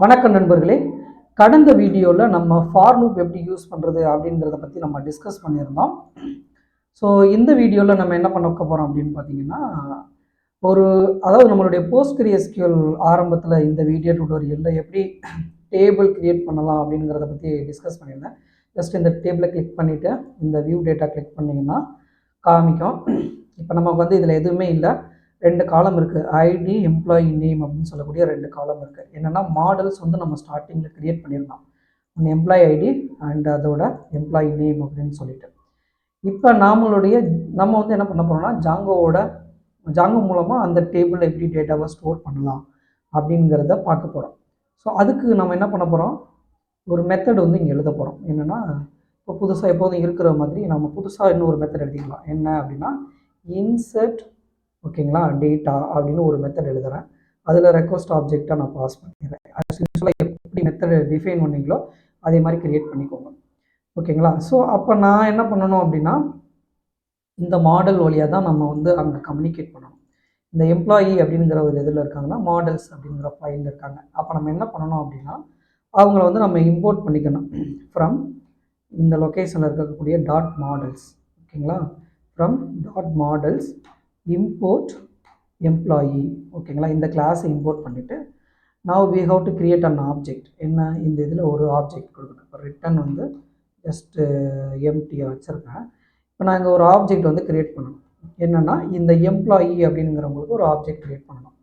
வணக்கம் நண்பர்களே. கடந்த வீடியோவில் நம்ம ஃபார் லூப் எப்படி யூஸ் பண்ணுறது அப்படிங்கிறத பற்றி நம்ம டிஸ்கஸ் பண்ணியிருந்தோம். ஸோ இந்த வீடியோவில் நம்ம என்ன பண்ண போகிறோம் அப்படின்னு பார்த்தீங்கன்னா, அதாவது நம்மளுடைய PostgreSQL ஆரம்பத்தில் இந்த வீடியோ டியூட்டோரியலில் எப்படி டேபிள் கிரியேட் பண்ணலாம் அப்படிங்கிறத பற்றி டிஸ்கஸ் பண்ணியிருந்தேன். ஜஸ்ட் இந்த டேபிளை கிளிக் பண்ணிவிட்டு இந்த வியூ டேட்டா கிளிக் பண்ணிங்கன்னா காமிக்கும். இப்போ நமக்கு வந்து இதில் எதுவுமே இல்லை. 2 காலம் இருக்குது. ஐடி, எம்ப்ளாயி நேம் அப்படின்னு சொல்லக்கூடிய 2 காலம் இருக்குது. என்னென்னா மாடல்ஸ் வந்து நம்ம ஸ்டார்டிங்கில் க்ரியேட் பண்ணியிருந்தோம். ஒன்று எம்ப்ளாயி ஐடி அண்ட் அதோட எம்ப்ளாயி நேம் அப்படின்னு சொல்லிட்டு. இப்போ நம்ம வந்து என்ன பண்ண போகிறோம்னா ஜாங்கோ மூலமாக அந்த டேபிளில் எப்படி டேட்டாவை ஸ்டோர் பண்ணலாம் அப்படிங்கிறத பார்க்க போகிறோம். ஸோ அதுக்கு நம்ம என்ன பண்ண போகிறோம், ஒரு மெத்தட் வந்து இங்கே எழுத போகிறோம். என்னென்னா, இப்போ புதுசாக எப்போதும் இருக்கிற மாதிரி நம்ம புதுசாக இன்னும் ஒரு மெத்தட் எழுதிக்கலாம். என்ன அப்படின்னா, இன்சர்ட் ஓகேங்களா டேட்டா அப்படின்னு ஒரு மெத்தட் எழுதுகிறேன். அதில் ரெக்வஸ்ட் ஆப்ஜெக்டாக நான் பாஸ் பண்ணிடுறேன். யூஸ்வலாக எப்படி மெத்தட் டிஃபைன் பண்ணீங்களோ அதே மாதிரி க்ரியேட் பண்ணிக்கோங்க. ஓகேங்களா. ஸோ அப்போ நான் என்ன பண்ணணும் அப்படின்னா, இந்த மாடல் வழியாக தான் நம்ம வந்து அங்கே கம்யூனிகேட் பண்ணணும். இந்த எம்ப்ளாயி அப்படிங்கிற ஒரு இதில் இருக்காங்கன்னா மாடல்ஸ் அப்படிங்கிற ஃபைலில் இருக்காங்க. அப்போ நம்ம என்ன பண்ணணும் அப்படின்னா, அவங்கள வந்து நம்ம இம்போர்ட் பண்ணிக்கணும் ஃப்ரம் இந்த லொக்கேஷனில் இருக்கக்கூடிய டாட் மாடல்ஸ். ஓகேங்களா. From dot models import employee. ஓகேங்களா. இந்த கிளாஸை இம்போர்ட் பண்ணிவிட்டு now we have to create an object. என்ன, இந்த இதில் ஒரு ஆப்ஜெக்ட் கொடுக்கணும். இப்போ ரிட்டன் வந்து ஜஸ்ட்டு எம்டியாக வச்சுருக்கேன். இப்போ நான் இங்கே ஒரு ஆப்ஜெக்ட் வந்து க்ரியேட் பண்ணணும். என்னென்னா, இந்த எம்ப்ளாயி அப்படிங்கிறவங்களுக்கு ஒரு ஆப்ஜெக்ட் க்ரியேட் பண்ணணும்.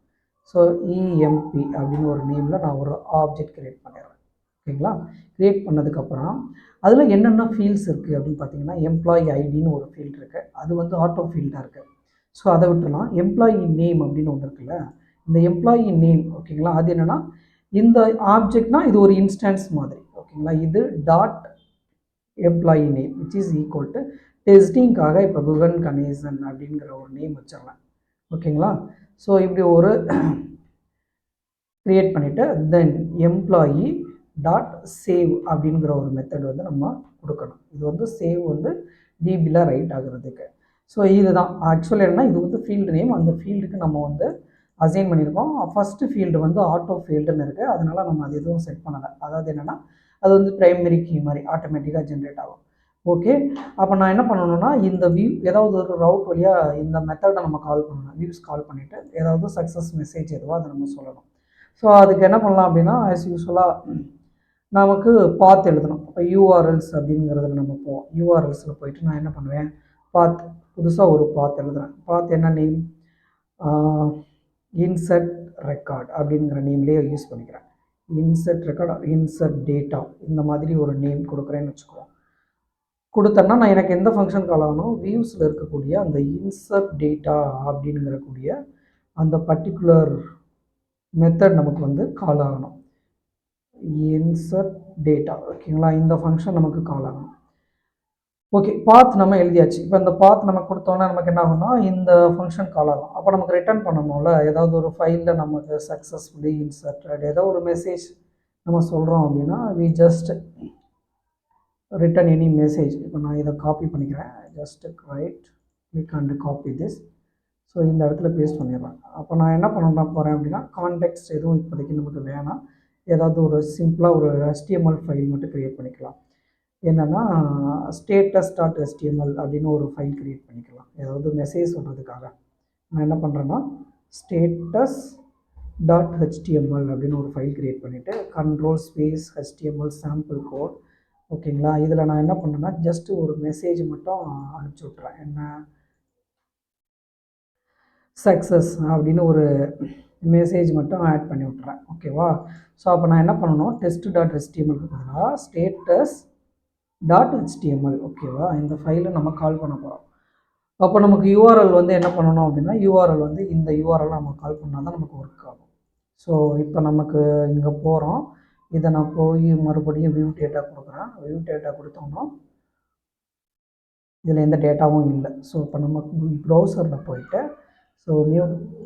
ஸோ இஎம்பி அப்படின்னு ஒரு நேமில் நான் ஒரு ஆப்ஜெக்ட் க்ரியேட் பண்ணிடுறேன். ஓகேங்களா. க்ரியேட் பண்ணதுக்கப்புறம் அதில் என்னென்ன ஃபீல்ட்ஸ் இருக்குது அப்படின்னு பார்த்தீங்கன்னா, எம்ப்ளாயி ஐடின்னு ஒரு ஃபீல்டு இருக்குது. அது வந்து ஆட்டோ ஃபீல்டாக இருக்குது. ஸோ அதை விட்டுலாம். எம்ப்ளாயி நேம் அப்படின்னு ஒன்று இருக்குல்ல, இந்த எம்ப்ளாயி நேம் ஓகேங்களா, அது என்னென்னா இந்த ஆப்ஜெக்ட்னா இது ஒரு இன்ஸ்டன்ஸ் மாதிரி. ஓகேங்களா. இது dot employee name which is equal to டெஸ்டிங்காக இப்போ குகன் கணேசன் அப்படிங்கிற ஒரு நேம் வச்சிடலாம். ஓகேங்களா. ஸோ இப்படி ஒரு க்ரியேட் பண்ணிவிட்டு தென் எம்ப்ளாயி டாட் சேவ் அப்படிங்கிற ஒரு மெத்தட் வந்து நம்ம கொடுக்கணும். இது வந்து சேவ் வந்து டிபியில் ரைட் ஆகுறதுக்கு. ஸோ இதுதான் ஆக்சுவலி என்ன, இது வந்து ஃபீல்டு நேம். அந்த ஃபீல்டுக்கு நம்ம வந்து அசைன் பண்ணியிருக்கோம். ஃபஸ்ட்டு ஃபீல்டு வந்து ஆட்டோ ஃபீல்டுன்னு இருக்குது. அதனால் நம்ம அது எதுவும் செட் பண்ணலை. அதாவது என்னென்னா, அது வந்து ப்ரைமரி கீ மாதிரி ஆட்டோமேட்டிக்காக ஜென்ரேட் ஆகும். ஓகே. அப்போ நான் என்ன பண்ணணும்னா, இந்த வியூ ஏதாவது ஒரு ரவுட் வழியாக இந்த மெத்தடை நம்ம கால் பண்ணணும். வியூஸ் கால் பண்ணிவிட்டு ஏதாவது சக்ஸஸ் மெசேஜ் எதுவோ அதை நம்ம சொல்லணும். ஸோ அதுக்கு என்ன பண்ணலாம் அப்படின்னா, ஆஸ் யூஸ்வலாக நமக்கு பாத் எழுதணும். இப்போ யூஆர்எல்ஸ் அப்படிங்கிறதுல நம்ம போவோம். யூஆர்எல்ஸில் போயிட்டு நான் என்ன பண்ணுவேன், பாத் புதுசாக ஒரு பாத் எழுதுகிறேன். பாத் என்ன நேம், இன்சர்ட் ரெக்கார்ட் அப்படிங்கிற நேம்லேயே யூஸ் பண்ணிக்கிறேன். இன்சர்ட் ரெக்கார்ட், இன்சர்ட் டேட்டா, இந்த மாதிரி ஒரு நேம் கொடுக்குறேன்னு வச்சுக்குவோம். கொடுத்தேன்னா நான் எனக்கு எந்த ஃபங்க்ஷன் கால் ஆகணும், வியூஸில் இருக்கக்கூடிய அந்த இன்சர்ட் டேட்டா அப்படிங்கிறக்கூடிய அந்த பர்டிகுலர் மெத்தட் நமக்கு வந்து கால் ஆகணும். இன்சர்ட் டேட்டா ஓகேங்களா, இந்த ஃபங்க்ஷன் நமக்கு கால் ஆகணும். ஓகே. பாத் நம்ம எழுதியாச்சு. இப்போ இந்த பாத் நம்ம கொடுத்தோன்னா நமக்கு என்ன ஆகும்னா, இந்த ஃபங்க்ஷன் கால் ஆகும். அப்போ நமக்கு ரிட்டர்ன் பண்ணணும்ல, ஏதாவது ஒரு ஃபைலில் நமக்கு சக்ஸஸ்ஃபுல்லி இன்சர்ட்டட் ஏதோ ஒரு மெசேஜ் நம்ம சொல்கிறோம் அப்படின்னா, we just written any message. இப்போ நான் இதை காப்பி பண்ணிக்கிறேன். Just right click and copy this. So இந்த இடத்துல பேஸ்ட் பண்ணிடுறேன். அப்போ நான் என்ன பண்ண போகிறேன் அப்படின்னா, கான்டெக்ஸ்ட் எதுவும் இப்போதைக்கு நமக்கு வேணாம். ஏதாவது ஒரு சிம்பிளாக ஒரு HTML ஃபைல் மட்டும் க்ரியேட் பண்ணிக்கலாம். என்னென்னா, status.html அப்படின்னு ஒரு ஃபைல் க்ரியேட் பண்ணிக்கலாம். ஏதாவது மெசேஜ் சொல்கிறதுக்காக நான் என்ன பண்ணுறேன்னா, status.html அப்படின்னு ஒரு ஃபைல் க்ரியேட் பண்ணிவிட்டு control space HTML sample code. ஓகேங்களா. இதில் நான் என்ன பண்ணுறேன்னா, ஜஸ்ட்டு ஒரு மெசேஜ் மட்டும் அனுப்பிச்சி விட்றேன். என்ன, சக்ஸஸ் அப்படின்னு ஒரு மெசேஜ் மட்டும் ஆட் பண்ணி விட்றேன். ஓகேவா. ஸோ அப்போ நான் என்ன பண்ணணும், test.htmlக்கு பதிலாக status.html ஓகேவா, இந்த ஃபைலை நம்ம கால் பண்ண போகிறோம். அப்போ நமக்கு யூஆர்எல் வந்து என்ன பண்ணணும் அப்படின்னா, யூஆர்எல் வந்து இந்த யூஆர்எல் நம்ம கால் பண்ணால் தான் நமக்கு ஒர்க் ஆகும். ஸோ இப்போ நமக்கு இங்கே போகிறோம். இதை நான் போய் மறுபடியும் வியூ டேட்டா கொடுக்குறேன். வியூ டேட்டா கொடுத்தோம்னா இதில் எந்த டேட்டாவும் இல்லை. ஸோ இப்போ நம்ம ப்ரௌசரில் போயிட்டு ஸோ நியூ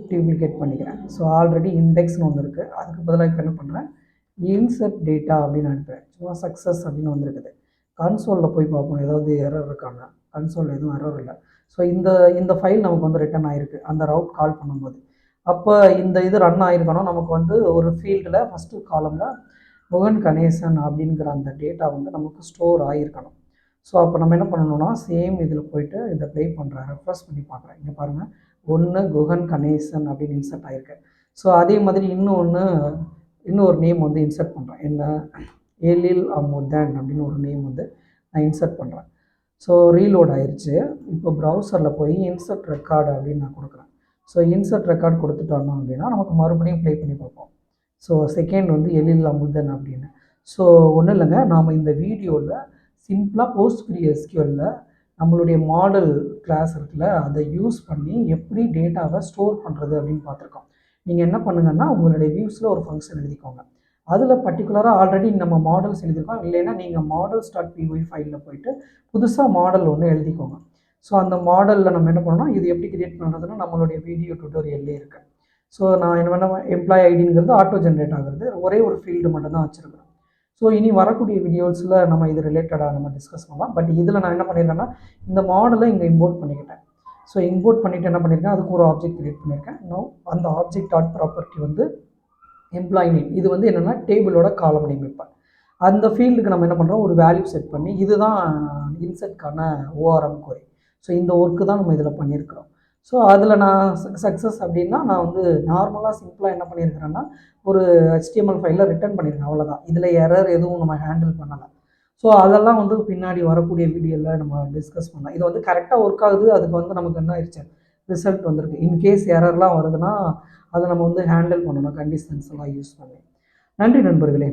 டூப்ளிகேட் பண்ணிக்கிறேன். ஸோ ஆல்ரெடி இண்டெக்ஸ்னு ஒன்று இருக்குது. அதுக்கு பதிலாக இப்போ என்ன பண்ணுறேன், இன்சர்ட் டேட்டா அப்படின்னு அனுப்புகிறேன். சும்மா சக்ஸஸ் அப்படின்னு வந்துருக்குது. கன்சோலில் போய் பார்ப்போம் ஏதாவது எரர் இருக்காங்க. கன்சோலில் எதுவும் எரர் இல்லை. ஸோ இந்த ஃபைல் நமக்கு வந்து ரிட்டன் ஆகிருக்கு அந்த ரவுட் கால் பண்ணும்போது. அப்போ இந்த இது ரன் ஆகிருக்கணும். நமக்கு வந்து ஒரு ஃபீல்டில் ஃபஸ்ட்டு காலமில் குகன் கணேசன் அப்படிங்கிற அந்த டேட்டா வந்து நமக்கு ஸ்டோர் ஆகிருக்கணும். ஸோ அப்போ நம்ம என்ன பண்ணணும்னா சேம் இதில் போயிட்டு இதை ப்ளே பண்ணுறேன், ரெஃப்ரெஷ் பண்ணி பார்க்குறேன். இங்கே பாருங்கள், ஒன்று குகன் கணேசன் அப்படின்னு இன்சர்ட் ஆகிருக்கு. ஸோ அதே மாதிரி இன்னொரு நேம் வந்து இன்சர்ட் பண்ணுறேன். என்ன, எழில் அமுதன் அப்படின்னு ஒரு நேம் வந்து நான் இன்சர்ட் பண்ணுறேன். ஸோ ரீலோட் ஆயிடுச்சு. இப்போ ப்ரௌசரில் போய் இன்சர்ட் ரெக்கார்டு அப்படின்னு நான் கொடுக்குறேன். ஸோ இன்சர்ட் ரெக்கார்ட் கொடுத்துட்டோம் அப்படின்னா நமக்கு மறுபடியும் ப்ளே பண்ணி பார்ப்போம். ஸோ செகண்ட் வந்து எழில் அமுதன் அப்படின்னு. ஸோ ஒன்றும் இல்லைங்க, நாம் இந்த வீடியோவில் சிம்பிளாக PostgreSQLல நம்மளுடைய மாடல் கிளாஸ் இருக்குல்ல, அதை யூஸ் பண்ணி எப்படி டேட்டாவை ஸ்டோர் பண்ணுறது அப்படின்னு பார்த்துருக்கோம். நீங்கள் என்ன பண்ணுங்கன்னா உங்களுடைய வியூஸில் ஒரு ஃபங்க்ஷன் எழுதிக்கோங்க. அதில் பர்டிகுலராக ஆல்ரெடி நம்ம மாடல்ஸ் எழுதியிருக்கோம். இல்லைன்னா நீங்கள் models.py ஃபைலில் போயிட்டு புதுசாக மாடல் ஒன்று எழுதிக்கோங்க. ஸோ அந்த மாடலில் நம்ம என்ன பண்ணோம்னா இது எப்படி கிரியேட் பண்ணுறதுன்னா நம்மளுடைய வீடியோ டுட்டோரியல்லே இருக்குது. ஸோ நான் என்ன பண்ண, எம்ப்ளாயி ஐடிங்கிறது ஆட்டோ ஜென்ரேட் ஆகுறது, ஒரே ஒரு ஃபீல்டு மட்டும்தான் வச்சுருக்கேன். ஸோ இனி வரக்கூடிய வீடியோஸில் நம்ம இது ரிலேட்டடாக நம்ம டிஸ்கஸ் பண்ணலாம். பட் இதில் நான் என்ன பண்ணியிருக்கேன்னா இந்த மாடலை இங்கே இம்போர்ட் பண்ணிக்கிட்டேன். ஸோ இம்போர்ட் பண்ணிவிட்டு என்ன பண்ணியிருக்கேன், அதுக்கு ஒரு ஆப்ஜெக்ட் கிரியேட் பண்ணியிருக்கேன். நோ அந்த ஆப்ஜெக்ட் டாட் ப்ராப்பர்ட்டி வந்து எம்ப்ளாயி நேம். இது வந்து என்னென்னா டேபிளோட காலம் நேம். இப்போ அந்த ஃபீல்டுக்கு நம்ம என்ன பண்ணுறோம், ஒரு வேல்யூ செட் பண்ணி இதுதான் இன்செர்ட்கான ஓஆர்எம் கோரி. ஸோ இந்த ஒர்க்கு தான் நம்ம இதில் பண்ணியிருக்கிறோம். ஸோ அதில் நான் சக்ஸஸ் அப்படின்னா நான் வந்து நார்மலாக சிம்பிளாக என்ன பண்ணியிருக்கிறேன்னா ஒரு HTML ஃபைலில் ரிட்டர்ன் பண்ணியிருக்கேன், அவ்வளோதான். இதில் எரர் எதுவும் நம்ம ஹேண்டில் பண்ணலை. ஸோ அதெல்லாம் வந்து பின்னாடி வரக்கூடிய வீடியோவில் நம்ம டிஸ்கஸ் பண்ணலாம். இது வந்து கரெக்டாக ஒர்க் ஆகுது, அதுக்கு வந்து நமக்கு என்ன ஆயிடுச்சு, ரிசல்ட் வந்திருக்கு. இன்கேஸ் எரர்லாம் வருதுன்னா அதை நம்ம வந்து ஹேண்டில் பண்ணணும் கண்டிஷன்ஸ் எல்லாம் யூஸ் பண்ணி. நன்றி நண்பர்களே.